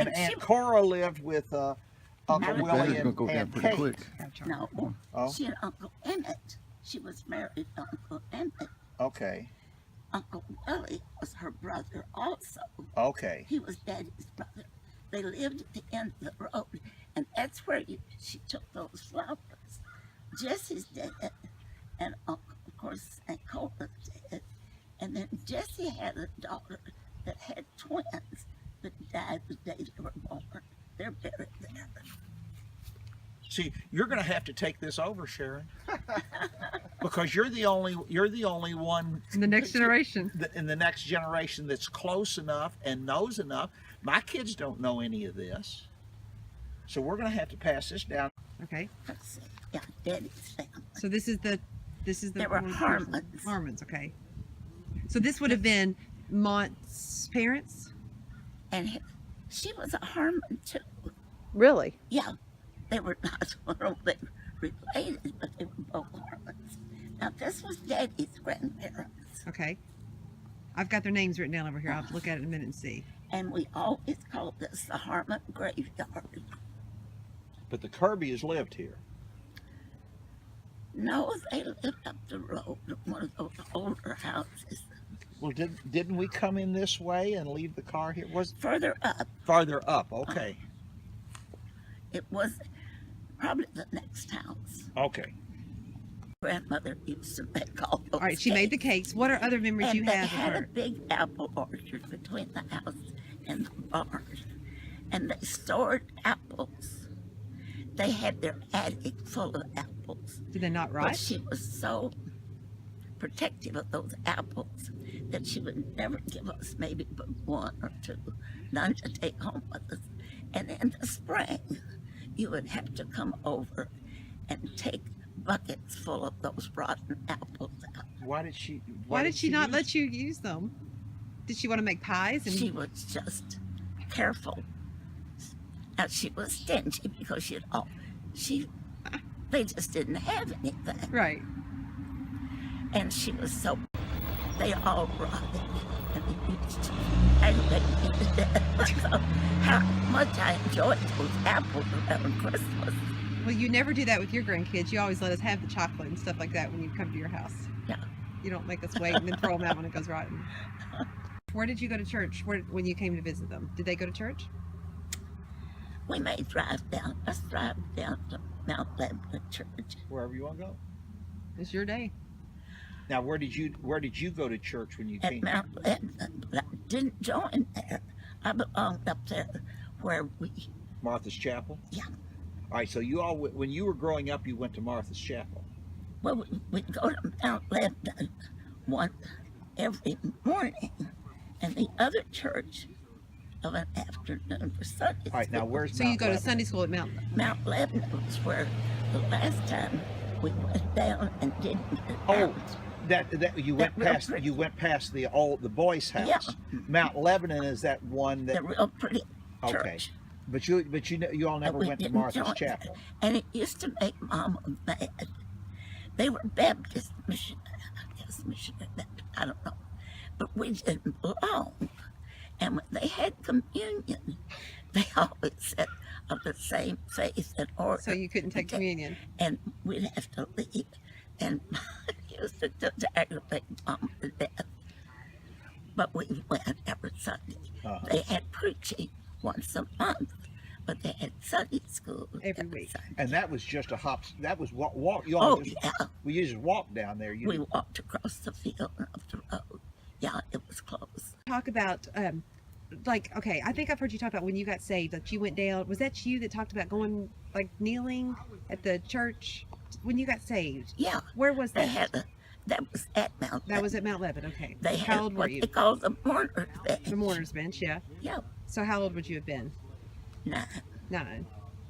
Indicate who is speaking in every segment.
Speaker 1: And Aunt Cora lived with Uncle Willie and Aunt Kate.
Speaker 2: No,
Speaker 1: Oh,
Speaker 2: she and Uncle Emmett. She was married to Uncle Emmett.
Speaker 1: okay,
Speaker 2: Uncle Willie was her brother also.
Speaker 1: okay.
Speaker 2: He was Daddy's brother. They lived at the end of the road, and that's where she took those flowers. Jesse's dead, and of course Aunt Cola's dead. And then Jesse had a daughter that had twins that died the day they were born. They're buried there.
Speaker 1: See, you're going to have to take this over, Sharon, because you're the only one
Speaker 3: In the next generation.
Speaker 1: in the next generation that's close enough and knows enough. My kids don't know any of this, so we're going to have to pass this down.
Speaker 3: Okay.
Speaker 2: Let's see. Yeah, Daddy's family.
Speaker 3: So this is the
Speaker 2: They were
Speaker 3: one person.
Speaker 2: Harmons.
Speaker 3: Harmons, okay. So this would have been Mont's parents?
Speaker 2: And she was a Harmon too.
Speaker 3: Really?
Speaker 2: Yeah, they were not really related, but they were both Harmons. Now this was Daddy's grandparents,
Speaker 3: Okay. I've got their names written down over here. I'll have to look at it in a minute and see.
Speaker 2: and we always called this the Harmon graveyard.
Speaker 1: But the Kirby's lived here.
Speaker 2: No, they lived up the road in one of those older houses.
Speaker 1: Well, didn't we come in this way and leave the car here? Was
Speaker 2: Further up,
Speaker 1: farther up? Okay,
Speaker 2: it was probably the next house.
Speaker 1: okay.
Speaker 2: Grandmother used to make all those
Speaker 3: All right, she made the cakes. What are other memories
Speaker 2: and
Speaker 3: you
Speaker 2: they
Speaker 3: have of
Speaker 2: had a
Speaker 3: her?
Speaker 2: big apple orchard between the house and the barn. And they stored apples. They had their attic full of apples.
Speaker 3: Did they not
Speaker 2: But
Speaker 3: rot?
Speaker 2: she was so protective of those apples that she would never give us maybe but one or two, none to take home with us. And in the spring, you would have to come over and take buckets full of those rotten apples out.
Speaker 1: Why did she?
Speaker 3: Why did she not
Speaker 1: use-
Speaker 3: let you use them? Did she want to make pies? And
Speaker 2: She was just careful. Now she was stingy because they just didn't have anything.
Speaker 3: Right.
Speaker 2: And she was so, they all rotted. And it used to aggravate me to death. So how much I enjoyed those apples around Christmas.
Speaker 3: Well, you never do that with your grandkids. You always let us have the chocolate and stuff like that when you come to your house.
Speaker 2: Yeah.
Speaker 3: You don't make us wait and then throw them out when it goes rotten. Where did you go to church when you came to visit them? Did they go to church?
Speaker 2: We may drive down, let's drive down to Mount Lebanon Church.
Speaker 1: Wherever you want to go.
Speaker 3: It's your day.
Speaker 1: Now, where did you go to church when you
Speaker 2: At
Speaker 1: came?
Speaker 2: Mount Lebanon, but I didn't join there. I belonged up there where
Speaker 1: Martha's Chapel.
Speaker 2: Yeah.
Speaker 1: All right. So you all, when you were growing up, you went to Martha's Chapel.
Speaker 2: we'd go to Mount Lebanon one every morning, and the other church of an afternoon for Sunday
Speaker 1: All right. Now,
Speaker 2: school.
Speaker 1: where's
Speaker 3: So
Speaker 1: Mount
Speaker 3: you go to
Speaker 1: Lebanon?
Speaker 3: Sunday school at Mount.
Speaker 2: Mount Lebanon was where the last time we went down and didn't get
Speaker 1: Oh,
Speaker 2: out.
Speaker 1: that you went
Speaker 2: real
Speaker 1: past.
Speaker 2: pretty.
Speaker 1: You went past the boys' house.
Speaker 2: Yeah.
Speaker 1: Mount Lebanon is that one that.
Speaker 2: The real pretty church.
Speaker 1: Okay. But you all never
Speaker 2: we
Speaker 1: went to
Speaker 2: didn't
Speaker 1: Martha's
Speaker 2: join
Speaker 1: Chapel.
Speaker 2: that. And it used to make Mama mad. They were Baptist missionary, I guess missionary, I don't know. But we didn't belong. And when they had communion, they always said of the same faith and order.
Speaker 3: So you couldn't take communion.
Speaker 2: And we'd have to leave. And it used to just aggravate Mama to death. But we went every Sunday.
Speaker 1: Uh-huh.
Speaker 2: They had preaching once a month, but they had Sunday school
Speaker 3: Every week.
Speaker 2: Sunday.
Speaker 1: And that was just a hop. That was walk. You all
Speaker 2: Oh,
Speaker 1: just,
Speaker 2: yeah.
Speaker 1: We used to walk down there.
Speaker 2: We walked across the field and up the road. Yeah, it was close.
Speaker 3: Talk about okay, I think I've heard you talk about when you got saved, that you went down. Was that you that talked about going, like, kneeling at the church when you got saved?
Speaker 2: Yeah,
Speaker 3: Where was
Speaker 2: they
Speaker 3: that?
Speaker 2: that was at Mount
Speaker 3: That was at Mount Lebanon. Okay.
Speaker 2: They
Speaker 3: How
Speaker 2: had
Speaker 3: old were
Speaker 2: what
Speaker 3: you?
Speaker 2: they called the mourner's bench.
Speaker 3: The mourner's bench, yeah.
Speaker 2: Yeah,
Speaker 3: So how old would you have been?
Speaker 2: 9.
Speaker 3: 9.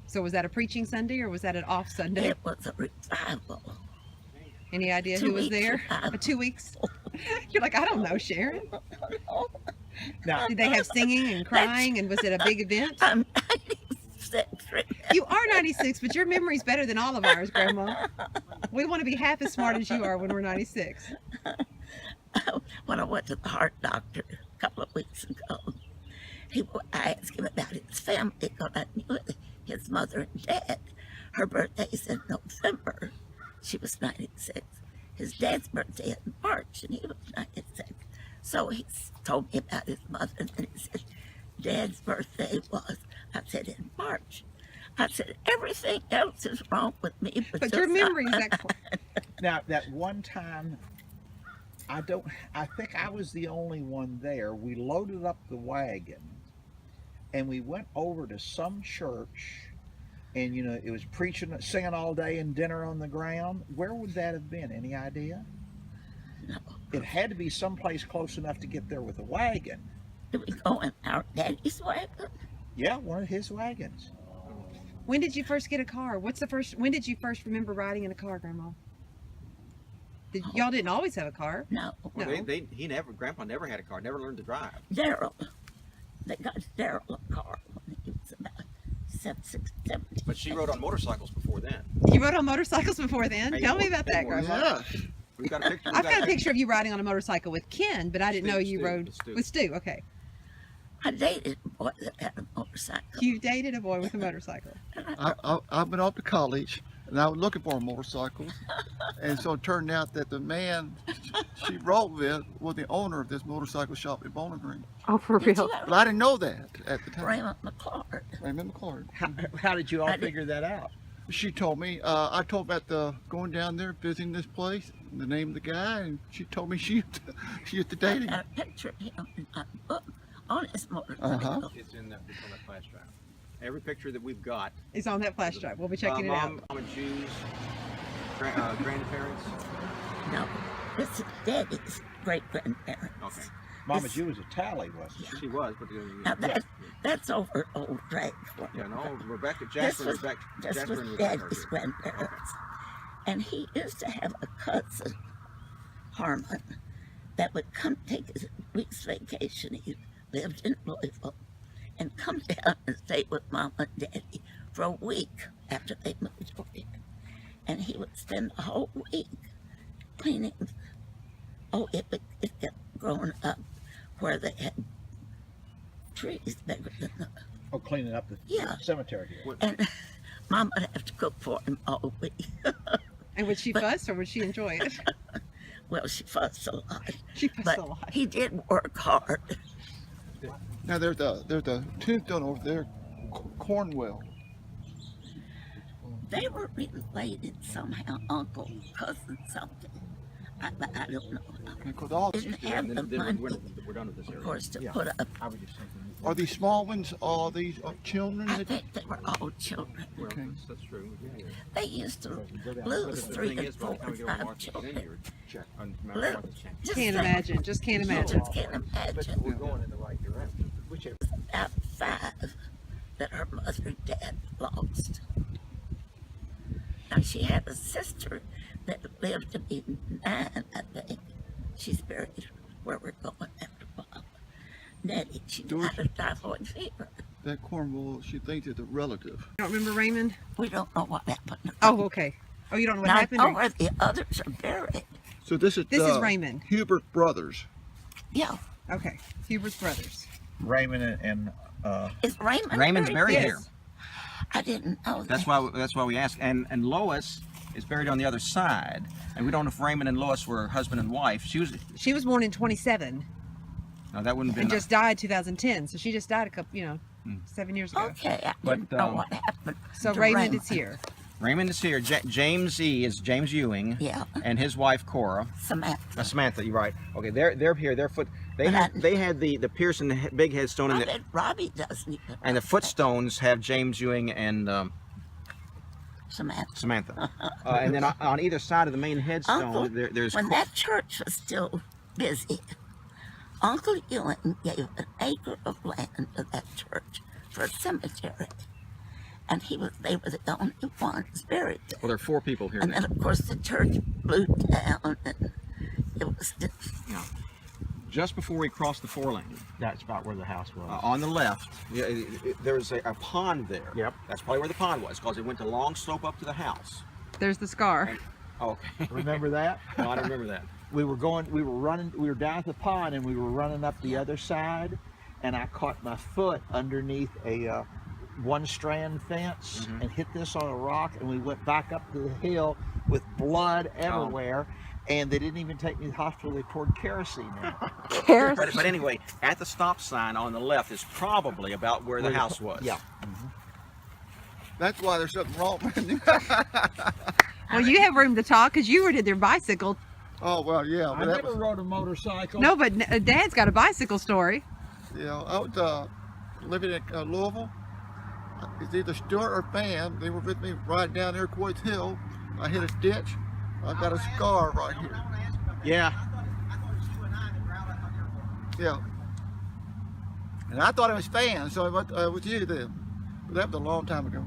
Speaker 3: So was that a preaching Sunday or was that an off Sunday?
Speaker 2: It was a revival.
Speaker 3: Any idea
Speaker 2: 2
Speaker 3: who was
Speaker 2: weeks
Speaker 3: there?
Speaker 2: revival.
Speaker 3: 2 weeks? You're like, I don't know, Sharon.
Speaker 1: Now,
Speaker 3: Did they have singing and crying, and was it a big event?
Speaker 2: I'm 96.
Speaker 3: You are 96, but your memory's better than all of ours, Grandma. We want to be half as smart as you are when we're 96.
Speaker 2: When I went to the heart doctor a couple of weeks ago, I asked him about his family because I knew his mother and dad. Her birthday's in November. She was 96. His dad's birthday in March, and he was 96. So he told me about his mother, and then he said, Dad's birthday was, I said, in March. I said, everything else is wrong with me,
Speaker 3: But your memory is excellent.
Speaker 1: Now, that one time, I think I was the only one there. We loaded up the wagon and we went over to some church, and you know, it was preaching, singing all day and dinner on the ground. Where would that have been? Any idea?
Speaker 2: No.
Speaker 1: It had to be someplace close enough to get there with a wagon.
Speaker 2: Did we go in our daddy's wagon?
Speaker 1: Yeah, one of his wagons.
Speaker 3: When did you first get a car? When did you first remember riding in a car, Grandma? Y'all didn't always have a car.
Speaker 2: No.
Speaker 4: Well,
Speaker 3: No.
Speaker 4: Grandpa never had a car, never learned to drive.
Speaker 2: Daryl. They got Daryl a car when he was about 7, 7.
Speaker 4: But she rode on motorcycles before then.
Speaker 3: You rode on motorcycles before then?
Speaker 4: Hey,
Speaker 3: Tell me
Speaker 4: more-
Speaker 3: about that,
Speaker 4: hey, more-
Speaker 3: Grandma.
Speaker 4: We've got a picture.
Speaker 3: I've got a picture of you riding on a motorcycle with Ken, but I didn't know you
Speaker 4: Stu,
Speaker 3: rode
Speaker 4: with Stu.
Speaker 3: with Stu. Okay.
Speaker 2: I dated a boy that had a motorcycle.
Speaker 3: You dated a boy with a motorcycle.
Speaker 5: I went off to college and I was looking for a motorcycle. And so it turned out that the man she rode with was the owner of this motorcycle shop in Bowling Green.
Speaker 3: Oh, for
Speaker 2: Did you
Speaker 5: But I didn't know that at the time.
Speaker 2: Raymond McClard.
Speaker 5: Raymond McClard.
Speaker 1: How did you all
Speaker 2: I did-
Speaker 1: figure that out?
Speaker 5: She told me, I told about going down there, visiting this place, the name of the guy, and she told me she used to
Speaker 2: I
Speaker 5: date him.
Speaker 2: got a picture of him in my book on his motorcycle.
Speaker 5: Uh-huh.
Speaker 4: It's on that flash drive. Every picture that we've got.
Speaker 3: It's on that flash drive. We'll be checking it
Speaker 4: Mom,
Speaker 3: out.
Speaker 4: Mom and Jews, grandparents.
Speaker 2: No, this is daddy's great-grandparents.
Speaker 4: Okay.
Speaker 1: Mama
Speaker 2: This-
Speaker 1: Jew was a tally, wasn't she?
Speaker 4: She was, but
Speaker 2: Now that's over old Drake.
Speaker 4: yeah, no, Rebecca,
Speaker 2: This
Speaker 4: Jasper,
Speaker 2: was,
Speaker 4: and Rebecca,
Speaker 2: this
Speaker 4: Jasper
Speaker 2: was
Speaker 4: and Rebecca.
Speaker 2: daddy's
Speaker 4: are here.
Speaker 2: grandparents. And he used to have a cousin, Harmon, that would come take his week's vacation. He lived in Louisville and come down and stay with Mama and Daddy for a week after they moved over here. And he would spend the whole week cleaning. Oh, it kept growing up where they had trees bigger than the.
Speaker 1: Oh, cleaning up the
Speaker 2: Yeah.
Speaker 1: cemetery here.
Speaker 2: And Mom would have to cook for him all week.
Speaker 3: And would she
Speaker 2: But-
Speaker 3: fuss or would she enjoy it?
Speaker 2: Well, she fussed a lot,
Speaker 3: She fussed
Speaker 2: but
Speaker 3: a lot.
Speaker 2: he did work hard.
Speaker 5: Now there's a tombstone over there, Cornwell.
Speaker 2: They were related somehow, uncle, cousin, something. I don't know.
Speaker 5: Because all
Speaker 2: Didn't
Speaker 4: Yeah,
Speaker 2: have
Speaker 4: and
Speaker 2: the
Speaker 4: then
Speaker 2: money,
Speaker 4: we're done with this
Speaker 2: of
Speaker 4: area.
Speaker 2: course, to
Speaker 1: Yeah.
Speaker 2: put up.
Speaker 1: I was just thinking.
Speaker 5: are these small ones? Are these children?
Speaker 2: I
Speaker 5: that-
Speaker 2: think they were all children.
Speaker 4: Well,
Speaker 5: Okay.
Speaker 4: that's true. Yeah, yeah.
Speaker 2: They used to
Speaker 4: But
Speaker 2: lose
Speaker 4: the
Speaker 2: 3
Speaker 4: thing
Speaker 2: and
Speaker 4: is, by
Speaker 2: 4
Speaker 4: the time we
Speaker 2: and
Speaker 4: get over
Speaker 2: 5
Speaker 4: Martha's
Speaker 2: children.
Speaker 4: Vineyard, check on Mount
Speaker 2: Little-
Speaker 4: Martha's Vineyard.
Speaker 2: Just
Speaker 3: Can't
Speaker 2: think,
Speaker 3: imagine. Just can't
Speaker 2: I
Speaker 3: imagine.
Speaker 2: just can't imagine.
Speaker 4: We're going in the right direction. Whichever.
Speaker 2: About 5 that her mother and dad lost. Now she had a sister that lived to be 9, I think. She's buried where we're going after Bob. Nettie, she died of typhoid fever.
Speaker 5: That Cornwell, she thinks is a relative.
Speaker 3: You don't remember Raymond?
Speaker 2: We don't know what happened.
Speaker 3: Oh, okay. Oh, you don't know what
Speaker 2: Now I
Speaker 3: happened?
Speaker 2: know
Speaker 3: or-
Speaker 2: where the others are buried.
Speaker 5: So this is
Speaker 3: Raymond.
Speaker 5: Hubert Brothers.
Speaker 2: Yeah.
Speaker 3: Okay. Hubert's brothers.
Speaker 1: Raymond and
Speaker 2: Is Raymond
Speaker 4: Raymond's buried
Speaker 3: Yes.
Speaker 4: here.
Speaker 2: I didn't know that.
Speaker 4: That's why we asked. And Lois is buried on the other side, and we don't know if Raymond and Lois were husband and wife.
Speaker 3: She was born in 27
Speaker 4: No, that wouldn't have
Speaker 3: and
Speaker 4: been.
Speaker 3: just died 2010. So she just died a couple, 7 years ago.
Speaker 2: Okay, I
Speaker 4: But,
Speaker 2: didn't know what happened.
Speaker 3: So
Speaker 2: to
Speaker 3: Raymond is here.
Speaker 4: Raymond is here. James E is James Ewing.
Speaker 2: Yeah.
Speaker 4: And his wife Cora.
Speaker 2: Samantha.
Speaker 4: Samantha, you're right. Okay, they're here. Their foot. They had the Pearson big headstone
Speaker 2: I
Speaker 4: and
Speaker 2: bet Robbie doesn't even
Speaker 4: the
Speaker 2: know
Speaker 4: footstones have James Ewing and
Speaker 2: Samantha.
Speaker 4: Samantha. And then on either side of the main headstone,
Speaker 2: Uncle,
Speaker 4: there's
Speaker 2: when that church was still busy, Uncle Ewing gave an acre of land to that church for a cemetery. And they were the only ones buried there.
Speaker 4: well, there are 4 people here.
Speaker 2: And then, of course, the church blew down, and it was just,
Speaker 4: Just before we cross the 4-lane,
Speaker 6: That's about where the house was.
Speaker 4: on the left, there's a pond there.
Speaker 6: Yep.
Speaker 4: That's probably where the pond was, because it went a long slope up to the house.
Speaker 3: There's the scar.
Speaker 4: Okay.
Speaker 1: remember that?
Speaker 4: No, I don't remember that.
Speaker 1: We were running, we were down at the pond and we were running up the other side, and I caught my foot underneath a one-strand fence
Speaker 4: Mhm.
Speaker 1: and hit this on a rock, and we went back up to the hill with blood everywhere. And they didn't even take me to the hospital. They poured kerosene in.
Speaker 4: But anyway, at the stop sign on the left is probably about where the house was.
Speaker 1: Yeah.
Speaker 5: That's why there's something wrong with you.
Speaker 3: Well, you have room to talk because you rode their bicycle.
Speaker 5: Oh, well, yeah.
Speaker 1: I
Speaker 5: But that
Speaker 1: never
Speaker 5: was,
Speaker 1: rode a motorcycle.
Speaker 3: No, but Dad's got a bicycle story.
Speaker 5: I was living in Louisville. It's either Stuart or Fan. They were with me riding down there Coit Hill. I hit a ditch. I've got a scar right here.
Speaker 1: Yeah.
Speaker 5: Yeah. And I thought it was Fan, so I went with you then. But that was a long time ago.